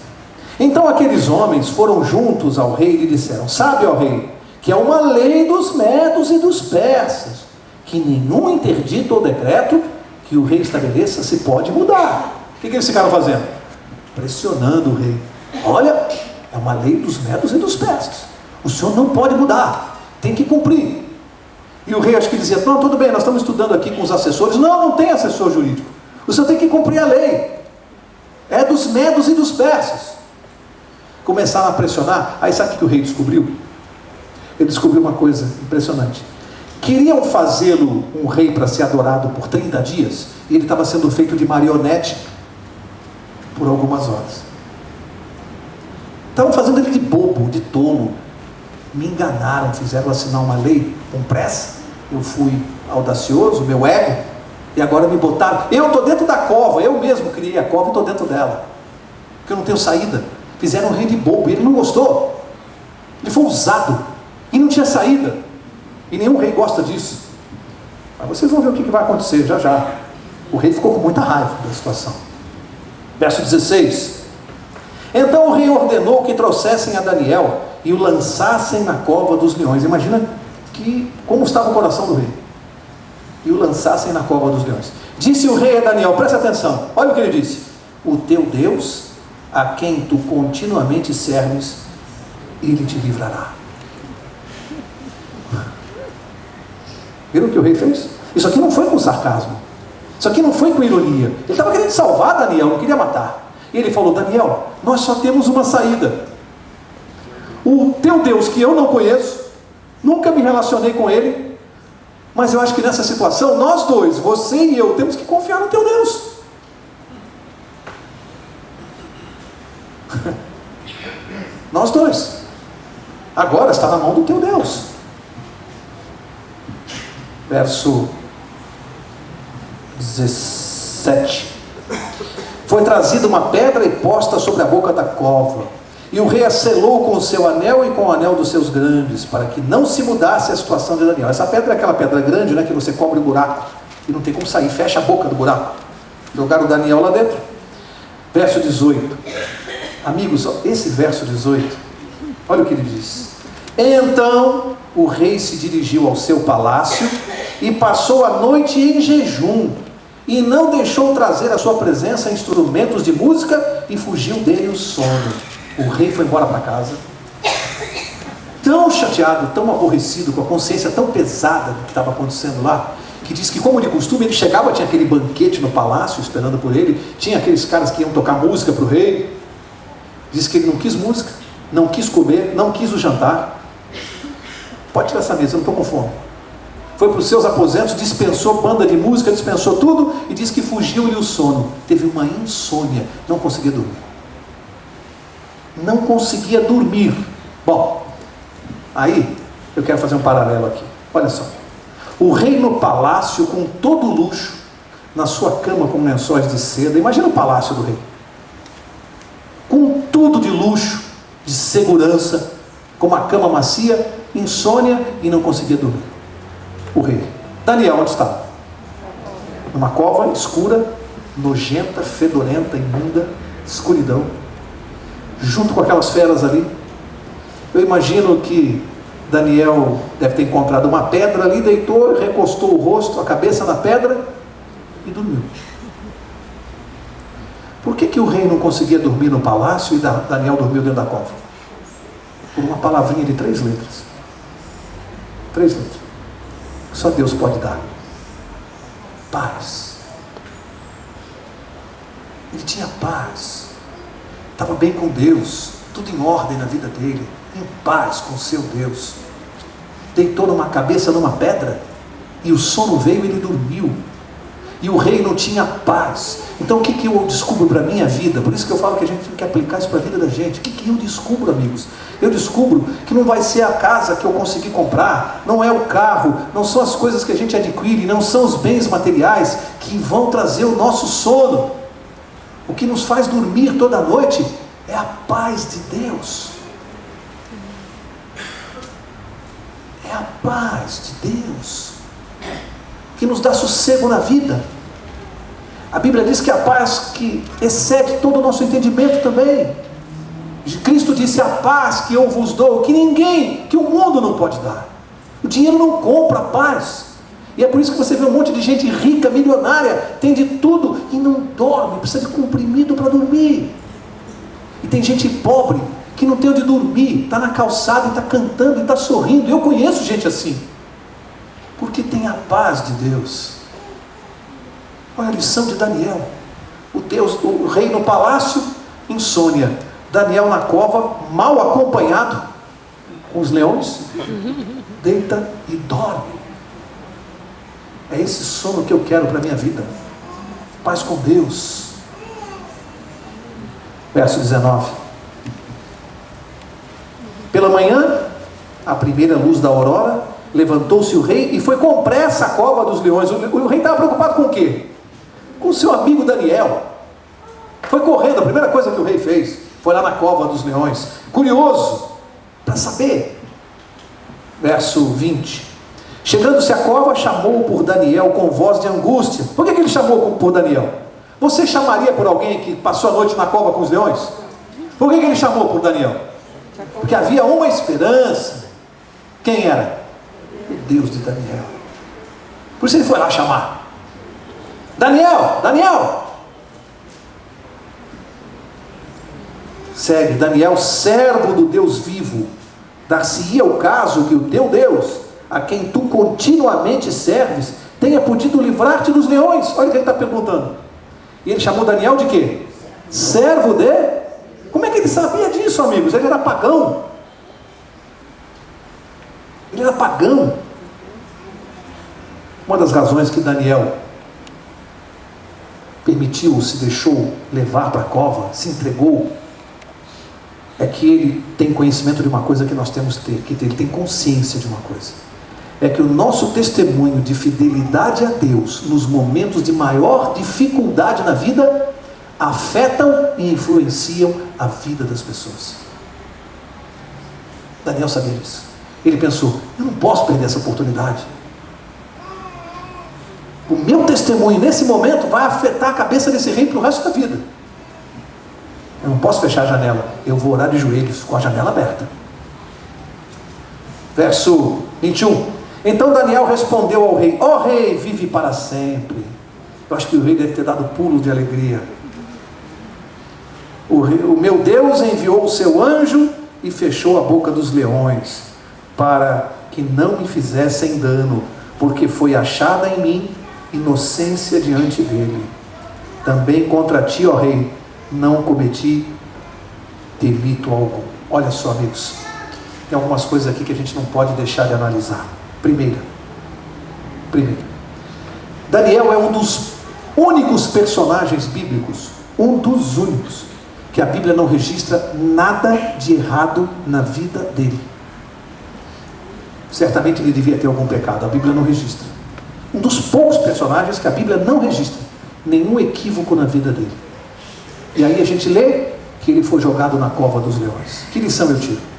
Então aqueles homens foram juntos ao rei e lhe disseram: sabe, ó rei, que é uma lei dos medos e dos persas, que nenhum interdito ou decreto que o rei estabeleça se pode mudar. O que eles ficaram fazendo? Pressionando o rei. Olha, é uma lei dos medos e dos persas, o senhor não pode mudar, tem que cumprir. E o rei acho que dizia: não, tudo bem, nós estamos estudando aqui com os assessores. Não tem assessor jurídico, o senhor tem que cumprir a lei, é dos medos e dos persas. Começaram a pressionar. Aí sabe o que o rei descobriu? Ele descobriu uma coisa impressionante. Queriam fazê-lo um rei para ser adorado por 30 dias, e ele estava sendo feito de marionete por algumas horas. Estavam fazendo ele de bobo, de tolo. Me enganaram, fizeram assinar uma lei com pressa. Eu fui audacioso, meu ego, e agora me botaram. Eu estou dentro da cova, eu mesmo criei a cova e estou dentro dela, porque eu não tenho saída. Fizeram um rei de bobo e ele não gostou. Ele foi usado e não tinha saída. E nenhum rei gosta disso. Mas vocês vão ver o que vai acontecer já já. O rei ficou com muita raiva da situação. Verso 16. Então o rei ordenou que trouxessem a Daniel e o lançassem na cova dos leões. Imagina como estava o coração do rei. E o lançassem na cova dos leões. Disse o rei a Daniel: presta atenção, olha o que ele disse: o teu Deus, a quem tu continuamente serves, ele te livrará. Viram o que o rei fez? Isso aqui não foi com sarcasmo, isso aqui não foi com ironia. Ele estava querendo salvar Daniel, não queria matar. E ele falou: Daniel, nós só temos uma saída. O teu Deus, que eu não conheço, nunca me relacionei com ele, mas eu acho que nessa situação, nós dois, você e eu, temos que confiar no teu Deus. Nós dois. Agora está na mão do teu Deus. Verso 17. Foi trazida uma pedra e posta sobre a boca da cova, e o rei a selou com o seu anel e com o anel dos seus grandes, para que não se mudasse a situação de Daniel. Essa pedra é aquela pedra grande, né, que você cobre o buraco e não tem como sair, fecha a boca do buraco. Jogaram o Daniel lá dentro. Verso 18. Amigos, esse verso 18, olha o que ele diz: então o rei se dirigiu ao seu palácio e passou a noite em jejum, e não deixou trazer à sua presença instrumentos de música, e fugiu dele o sono. O rei foi embora para casa, tão chateado, tão aborrecido, com a consciência tão pesada do que estava acontecendo lá, que diz que, como de costume, ele chegava, tinha aquele banquete no palácio esperando por ele, tinha aqueles caras que iam tocar música para o rei. Diz que ele não quis música, não quis comer, não quis o jantar. Pode tirar essa mesa, eu não estou com fome. Foi para os seus aposentos, dispensou banda de música, dispensou tudo, e diz que fugiu-lhe o sono. Teve uma insônia, não conseguia dormir. Não conseguia dormir. Bom, aí eu quero fazer um paralelo aqui. Olha só. O rei no palácio, com todo o luxo, na sua cama com lençóis de seda. Imagina o palácio do rei. Com tudo de luxo, de segurança, com uma cama macia, insônia e não conseguia dormir. O rei. Daniel, onde estava? Numa cova escura, nojenta, fedorenta, imunda, escuridão, junto com aquelas feras ali. Eu imagino que Daniel deve ter encontrado uma pedra ali, deitou, recostou o rosto, a cabeça na pedra e dormiu. Por que o rei não conseguia dormir no palácio e Daniel dormiu dentro da cova? Por uma palavrinha de 3 letras. 3 letras. Só Deus pode dar. Paz. Ele tinha paz. Estava bem com Deus. Tudo em ordem na vida dele. Em paz com seu Deus. Deitou numa cabeça numa pedra. E o sono veio e ele dormiu. E o rei não tinha paz. Então o que eu descubro para a minha vida? Por isso que eu falo que a gente tem que aplicar isso para a vida da gente. O que eu descubro, amigos? Eu descubro que não vai ser a casa que eu consegui comprar, não é o carro, não são as coisas que a gente adquire, não são os bens materiais que vão trazer o nosso sono. O que nos faz dormir toda noite é a paz de Deus. É a paz de Deus que nos dá sossego na vida. A Bíblia diz que a paz que excede todo o nosso entendimento também. Cristo disse: a paz que eu vos dou, que ninguém, que o mundo não pode dar. O dinheiro não compra a paz. E é por isso que você vê um monte de gente rica, milionária, tem de tudo e não dorme, precisa de comprimido para dormir. E tem gente pobre que não tem onde dormir, está na calçada e está cantando e está sorrindo. Eu conheço gente assim, porque tem a paz de Deus. Olha a lição de Daniel. O rei no palácio, insônia. Daniel na cova, mal acompanhado, com os leões, deita e dorme. É esse sono que eu quero para a minha vida. Paz com Deus. Verso 19. Pela manhã, a primeira luz da aurora, levantou-se o rei e foi com pressa à cova dos leões. O rei estava preocupado com o quê? Com o seu amigo Daniel. Foi correndo, a primeira coisa que o rei fez foi lá na cova dos leões, curioso para saber. Verso 20. Chegando-se à cova, chamou por Daniel com voz de angústia. Por que ele chamou por Daniel? Você chamaria por alguém que passou a noite na cova com os leões? Por que ele chamou por Daniel? Porque havia uma esperança. Quem era? O Deus de Daniel. Por isso ele foi lá chamar. Daniel, Daniel. Segue, Daniel, servo do Deus vivo, dar-se-ia o caso que o teu Deus, a quem tu continuamente serves, tenha podido livrar-te dos leões. Olha o que ele está perguntando. E ele chamou Daniel de quê? Servo de... Como é que ele sabia disso, amigos? Ele era pagão. Ele era pagão. Uma das razões que Daniel permitiu, se deixou levar para a cova, se entregou, é que ele tem conhecimento de uma coisa que nós temos que ter, ele tem consciência de uma coisa. É que o nosso testemunho de fidelidade a Deus, nos momentos de maior dificuldade na vida, afetam e influenciam a vida das pessoas. Daniel sabia disso. Ele pensou: eu não posso perder essa oportunidade. O meu testemunho nesse momento vai afetar a cabeça desse rei para o resto da vida. Eu não posso fechar a janela. Eu vou orar de joelhos com a janela aberta. Verso 21. Então Daniel respondeu ao rei: ó rei, vive para sempre. Eu acho que o rei deve ter dado pulo de alegria. O meu Deus enviou o seu anjo e fechou a boca dos leões, para que não me fizessem dano, porque foi achada em mim inocência diante dele. Também contra ti, ó rei, não cometi delito algum. Olha só, amigos, tem algumas coisas aqui que a gente não pode deixar de analisar. Primeiro, Daniel é um dos únicos personagens bíblicos, um dos únicos, que a Bíblia não registra nada de errado na vida dele. Certamente ele devia ter algum pecado, a Bíblia não registra. Um dos poucos personagens que a Bíblia não registra nenhum equívoco na vida dele. E aí a gente lê que ele foi jogado na cova dos leões. Que lição eu tiro?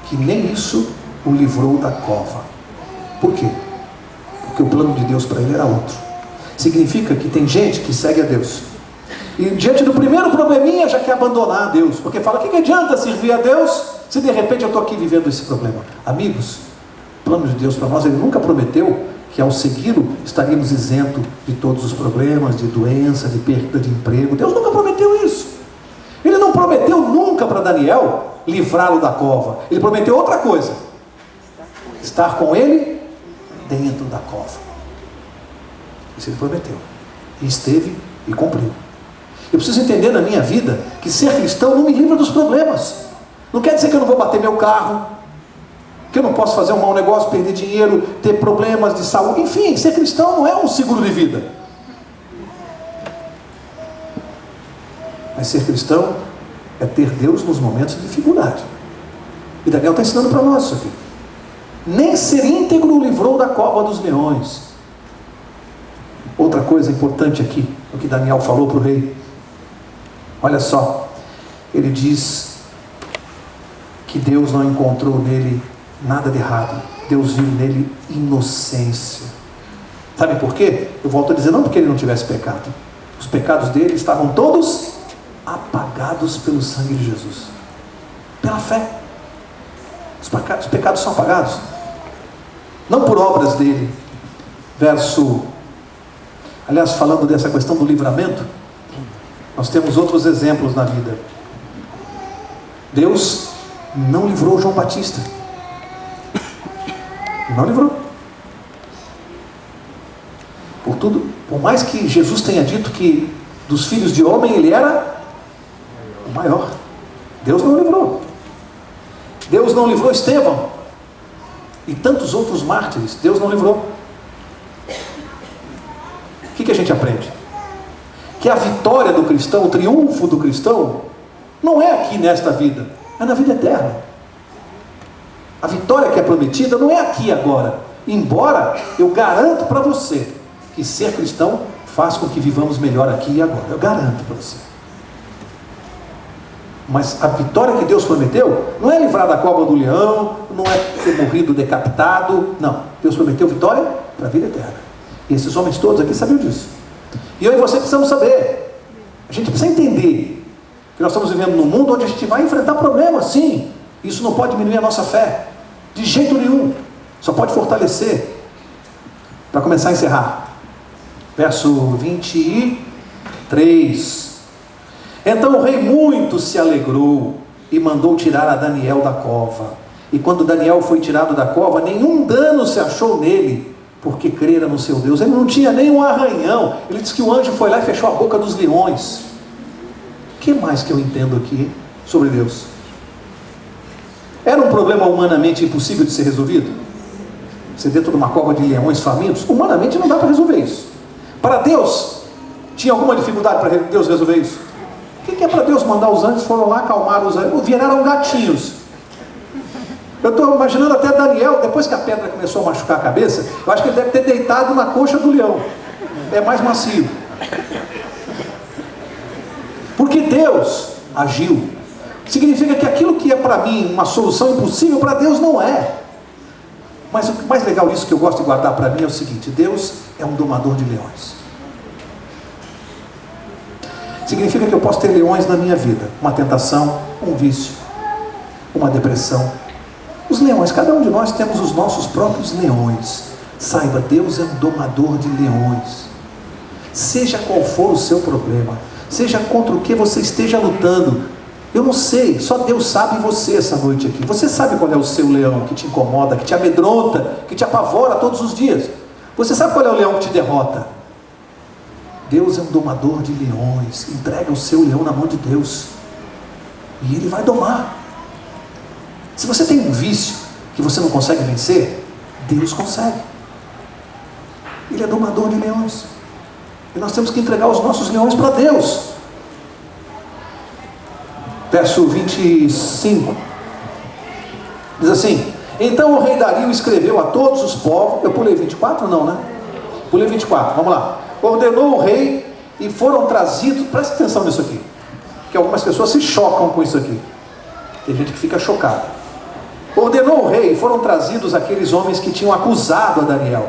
Que nem isso o livrou da cova. Por quê? Porque o plano de Deus para ele era outro. Significa que tem gente que segue a Deus e diante do primeiro probleminha já quer abandonar a Deus, porque fala: o que adianta servir a Deus se de repente eu estou aqui vivendo esse problema? Amigos, o plano de Deus para nós, ele nunca prometeu que ao segui-lo estaríamos isentos de todos os problemas, de doença, de perda de emprego. Deus nunca prometeu isso. Ele não prometeu nunca para Daniel livrá-lo da cova. Ele prometeu outra coisa: estar com ele dentro da cova. Isso ele prometeu, e esteve e cumpriu. Eu preciso entender na minha vida que ser cristão não me livra dos problemas. Não quer dizer que eu não vou bater meu carro, que eu não posso fazer um mau negócio, perder dinheiro, ter problemas de saúde. Enfim, ser cristão não é um seguro de vida. Mas ser cristão é ter Deus nos momentos de dificuldade. E Daniel está ensinando para nós isso aqui. Nem ser íntegro o livrou da cova dos leões. Outra coisa importante aqui, o que Daniel falou para o rei. Olha só, ele diz que Deus não encontrou nele nada de errado. Deus viu nele inocência. Sabe por quê? Eu volto a dizer, não porque ele não tivesse pecado. Os pecados dele estavam todos apagados pelo sangue de Jesus. Pela fé. Os pecados são apagados. Não por obras dele. Aliás, falando dessa questão do livramento, nós temos outros exemplos na vida. Deus não livrou João Batista. Não livrou. Por mais que Jesus tenha dito que dos filhos de homem ele era o maior, Deus não livrou. Deus não livrou Estevão e tantos outros mártires. Deus não livrou. O que a gente aprende? Que a vitória do cristão, o triunfo do cristão, não é aqui nesta vida, é na vida eterna. A vitória que é prometida não é aqui agora. Embora eu garanto para você que ser cristão faz com que vivamos melhor aqui e agora. Eu garanto para você. Mas a vitória que Deus prometeu não é livrar da cova do leão, não é ter morrido decapitado. Não. Deus prometeu vitória para a vida eterna. E esses homens todos aqui sabiam disso. E eu e você precisamos saber. A gente precisa entender que nós estamos vivendo num mundo onde a gente vai enfrentar problemas, sim. Isso não pode diminuir a nossa fé. De jeito nenhum. Só pode fortalecer. Para começar a encerrar. Verso 23. Então o rei muito se alegrou e mandou tirar a Daniel da cova. E quando Daniel foi tirado da cova, nenhum dano se achou nele, porque crera no seu Deus. Ele não tinha nem um arranhão. Ele disse que o anjo foi lá e fechou a boca dos leões. O que mais que eu entendo aqui sobre Deus? Era um problema humanamente impossível de ser resolvido? Você dentro de uma cova de leões famintos? Humanamente não dá para resolver isso. Para Deus, tinha alguma dificuldade para Deus resolver isso? O que é para Deus mandar os anjos? Foram lá acalmar os anjos, viraram gatinhos. Eu estou imaginando até Daniel, depois que a pedra começou a machucar a cabeça, eu acho que ele deve ter deitado na coxa do leão. É mais macio. Porque Deus agiu. Significa que aquilo que é para mim uma solução impossível, para Deus não é. Mas o mais legal disso que eu gosto de guardar para mim é o seguinte: Deus é um domador de leões. Significa que eu posso ter leões na minha vida. Uma tentação, um vício, uma depressão. Os leões, cada um de nós temos os nossos próprios leões. Saiba, Deus é um domador de leões. Seja qual for o seu problema, seja contra o que você esteja lutando, eu não sei, só Deus sabe você essa noite aqui. Você sabe qual é o seu leão que te incomoda, que te amedronta, que te apavora todos os dias. Você sabe qual é o leão que te derrota? Deus é um domador de leões. Entrega o seu leão na mão de Deus e Ele vai domar. Se você tem um vício que você não consegue vencer, Deus consegue. Ele é domador de leões. E nós temos que entregar os nossos leões para Deus. Verso 25. Diz assim: então o rei Dario escreveu a todos os povos. Eu pulei 24? Não, né? Pulei 24, vamos lá. Ordenou o rei e foram trazidos. Presta atenção nisso aqui, que algumas pessoas se chocam com isso aqui. Tem gente que fica chocada. Ordenou o rei e foram trazidos aqueles homens que tinham acusado a Daniel,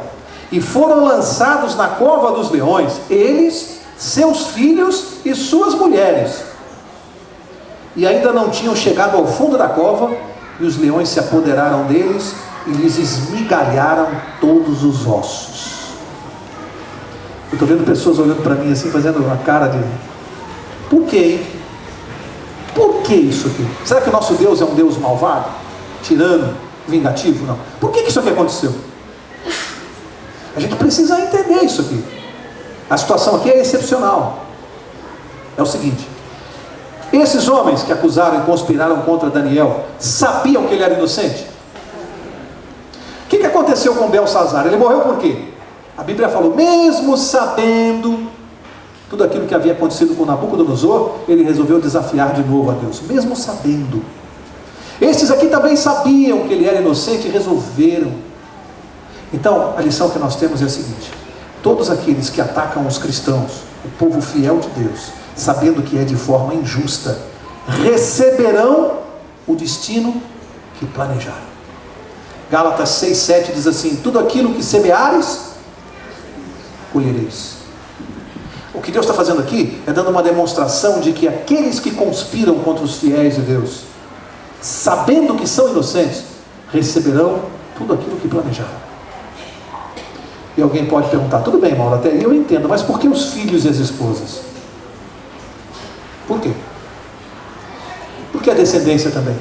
e foram lançados na cova dos leões, eles, seus filhos e suas mulheres. E ainda não tinham chegado ao fundo da cova, e os leões se apoderaram deles e lhes esmigalharam todos os ossos. Eu estou vendo pessoas olhando para mim assim, fazendo uma cara de: por quê, hein? Por que isso aqui? Será que o nosso Deus é um Deus malvado, tirano, vingativo? Não. Por que isso aqui aconteceu? A gente precisa entender isso aqui. A situação aqui é excepcional. É o seguinte: esses homens que acusaram e conspiraram contra Daniel sabiam que ele era inocente? O que aconteceu com Belsazar? Ele morreu por quê? A Bíblia falou, mesmo sabendo tudo aquilo que havia acontecido com Nabucodonosor, ele resolveu desafiar de novo a Deus, mesmo sabendo. Esses aqui também sabiam que ele era inocente e resolveram. Então, a lição que nós temos é a seguinte: todos aqueles que atacam os cristãos, o povo fiel de Deus, sabendo que é de forma injusta, receberão o destino que planejaram. Gálatas 6,7 diz assim: tudo aquilo que semeares, colhereis. O que Deus está fazendo aqui é dando uma demonstração de que aqueles que conspiram contra os fiéis de Deus, sabendo que são inocentes, receberão tudo aquilo que planejaram. E alguém pode perguntar: tudo bem, Mauro, até aí eu entendo, mas por que os filhos e as esposas? Por quê? Por que a descendência também?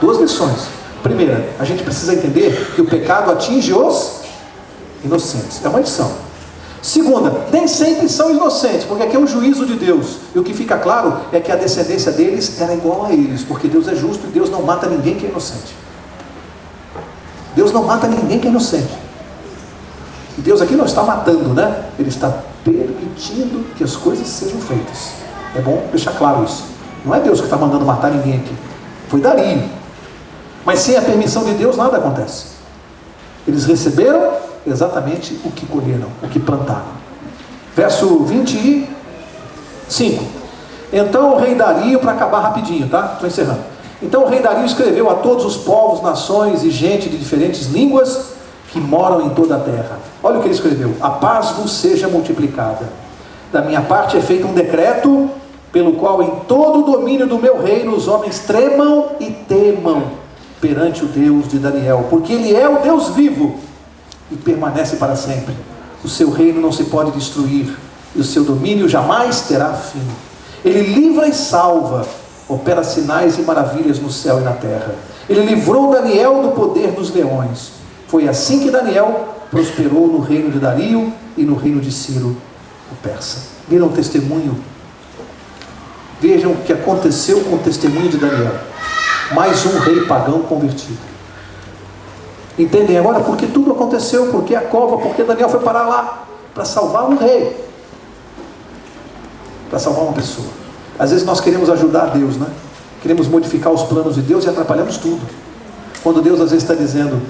Duas lições. Primeira, a gente precisa entender que o pecado atinge os inocentes. É uma lição. Segunda, nem sempre são inocentes, porque aqui é o juízo de Deus. E o que fica claro é que a descendência deles era igual a eles, porque Deus é justo e Deus não mata ninguém que é inocente. Deus não mata ninguém que é inocente. E Deus aqui não está matando, né? Ele está permitindo que as coisas sejam feitas. É bom deixar claro isso. Não é Deus que está mandando matar ninguém aqui. Foi Dario. Mas sem a permissão de Deus nada acontece. Eles receberam exatamente o que colheram, o que plantaram. Verso 25. Então o rei Dario, para acabar rapidinho, tá? Estou encerrando. Então o rei Dario escreveu a todos os povos, nações e gente de diferentes línguas que moram em toda a terra. Olha o que ele escreveu: a paz vos seja multiplicada. Da minha parte é feito um decreto, pelo qual em todo o domínio do meu reino os homens tremam e temam perante o Deus de Daniel, porque ele é o Deus vivo e permanece para sempre. O seu reino não se pode destruir, e o seu domínio jamais terá fim. Ele livra e salva, opera sinais e maravilhas no céu e na terra. Ele livrou Daniel do poder dos leões. Foi assim que Daniel prosperou no reino de Dario e no reino de Ciro, o persa. Viram o testemunho? Vejam o que aconteceu com o testemunho de Daniel. Mais um rei pagão convertido. Entendem agora por que tudo aconteceu? Por que a cova? Por que Daniel foi parar lá? Para salvar um rei, para salvar uma pessoa. Às vezes nós queremos ajudar Deus, né? Queremos modificar os planos de Deus e atrapalhamos tudo. Quando Deus às vezes está dizendo: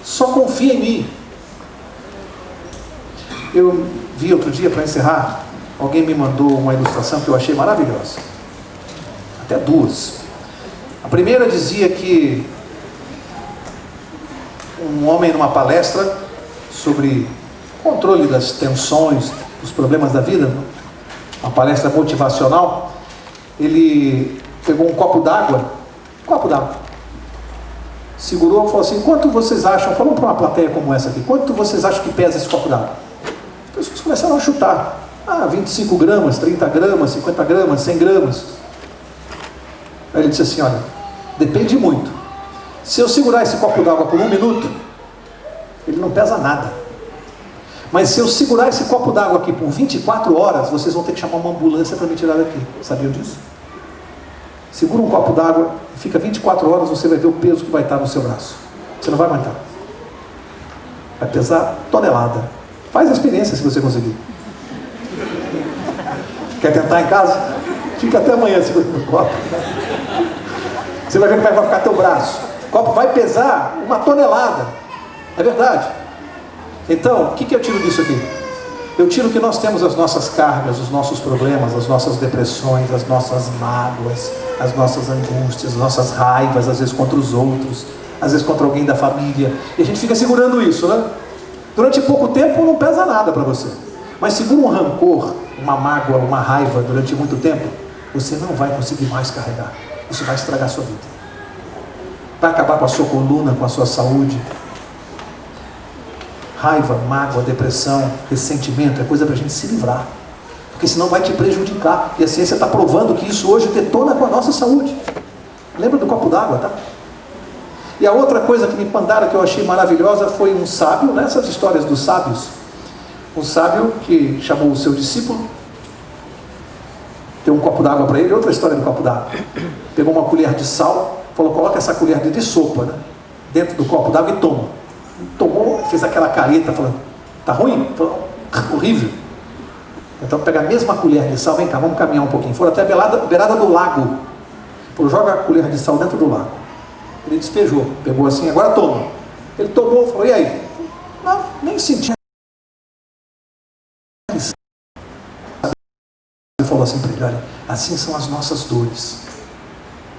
só confia em mim. Eu vi outro dia, para encerrar, alguém me mandou uma ilustração que eu achei maravilhosa. Até duas. A primeira dizia que um homem numa palestra sobre controle das tensões, dos problemas da vida, uma palestra motivacional, ele pegou um copo d'água, segurou e falou assim: quanto vocês acham, falando para uma plateia como essa aqui, quanto vocês acham que pesa esse copo d'água? As pessoas começaram a chutar. 25 gramas, 30 gramas, 50 gramas, 100 gramas. Aí ele disse assim: olha, depende muito. Se eu segurar esse copo d'água por 1 minuto, ele não pesa nada. Mas se eu segurar esse copo d'água aqui por 24 horas, vocês vão ter que chamar uma ambulância para me tirar daqui. Sabiam disso? Segura um copo d'água e fica 24 horas, você vai ver o peso que vai estar no seu braço. Você não vai aguentar. Vai pesar tonelada. Faz a experiência se você conseguir. Quer tentar em casa? Fica até amanhã segurando o copo. Você vai ver como é que vai ficar teu braço. O copo vai pesar 1 tonelada. É verdade. Então, o que eu tiro disso aqui? Eu tiro que nós temos as nossas cargas, os nossos problemas, as nossas depressões, as nossas mágoas, as nossas angústias, as nossas raivas, às vezes contra os outros, às vezes contra alguém da família. E a gente fica segurando isso, né? Durante pouco tempo não pesa nada para você. Mas segura um rancor, uma mágoa, uma raiva durante muito tempo, você não vai conseguir mais carregar. Isso vai estragar a sua vida. Vai acabar com a sua coluna, com a sua saúde. Raiva, mágoa, depressão, ressentimento é coisa para a gente se livrar. Porque senão vai te prejudicar. E a ciência está provando que isso hoje detona com a nossa saúde. Lembra do copo d'água, tá? E a outra coisa que me mandaram que eu achei maravilhosa foi um sábio, nessas histórias dos sábios. Um sábio que chamou o seu discípulo, deu um copo d'água para ele, outra história do copo d'água. Pegou uma colher de sal, falou: coloca essa colher de sopa, né, dentro do copo d'água e toma. Tomou, fez aquela careta, falando: tá ruim? Falou: horrível. Então pega a mesma colher de sal, vem cá, vamos caminhar um pouquinho. Foram até a beirada do lago. Falou: joga a colher de sal dentro do lago. Ele despejou, pegou assim: agora toma. Ele tomou, falou: e aí? Não, nem senti. Ele falou assim para ele: olha, assim são as nossas dores,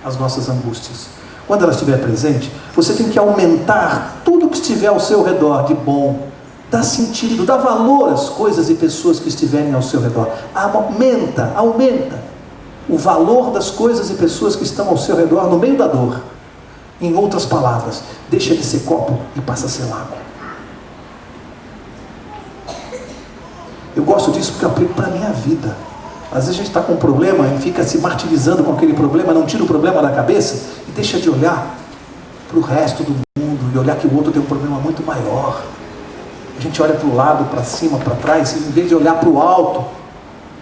as nossas angústias. Quando ela estiver presente, você tem que aumentar tudo que estiver ao seu redor de bom. Dá sentido, dá valor às coisas e pessoas que estiverem ao seu redor. Aumenta o valor das coisas e pessoas que estão ao seu redor no meio da dor. Em outras palavras, deixa de ser copo e passa a ser lago. Eu gosto disso porque eu aplico para a minha vida. Às vezes a gente está com um problema e fica se martirizando com aquele problema, não tira o problema da cabeça e deixa de olhar para o resto do mundo e olhar que o outro tem um problema muito maior. A gente olha para o lado, para cima, para trás, e em vez de olhar para o alto,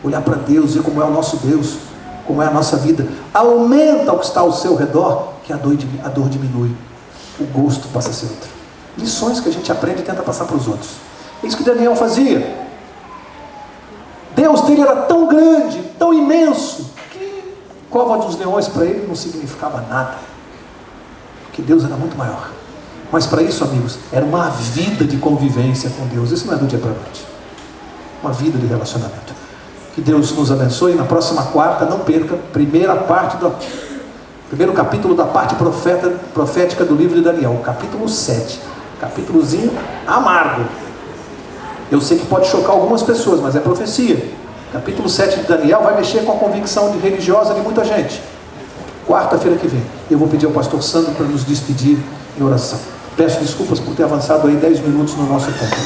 olhar para Deus, ver como é o nosso Deus, como é a nossa vida. Aumenta o que está ao seu redor, que a dor diminui, o gosto passa a ser outro. Lições que a gente aprende e tenta passar para os outros. É isso que Daniel fazia. Deus dele era tão grande, tão imenso, que cova dos leões para ele não significava nada, porque Deus era muito maior. Mas para isso, amigos, era uma vida de convivência com Deus. Isso não é do dia para a noite. Uma vida de relacionamento. Que Deus nos abençoe. Na próxima quarta, não perca, primeiro capítulo da parte profética do livro de Daniel, capítulo 7. Capítulozinho amargo. Eu sei que pode chocar algumas pessoas, mas é profecia. Capítulo 7 de Daniel vai mexer com a convicção religiosa de muita gente. Quarta-feira que vem, eu vou pedir ao pastor Sandro para nos despedir em oração. Peço desculpas por ter avançado aí 10 minutos no nosso tempo.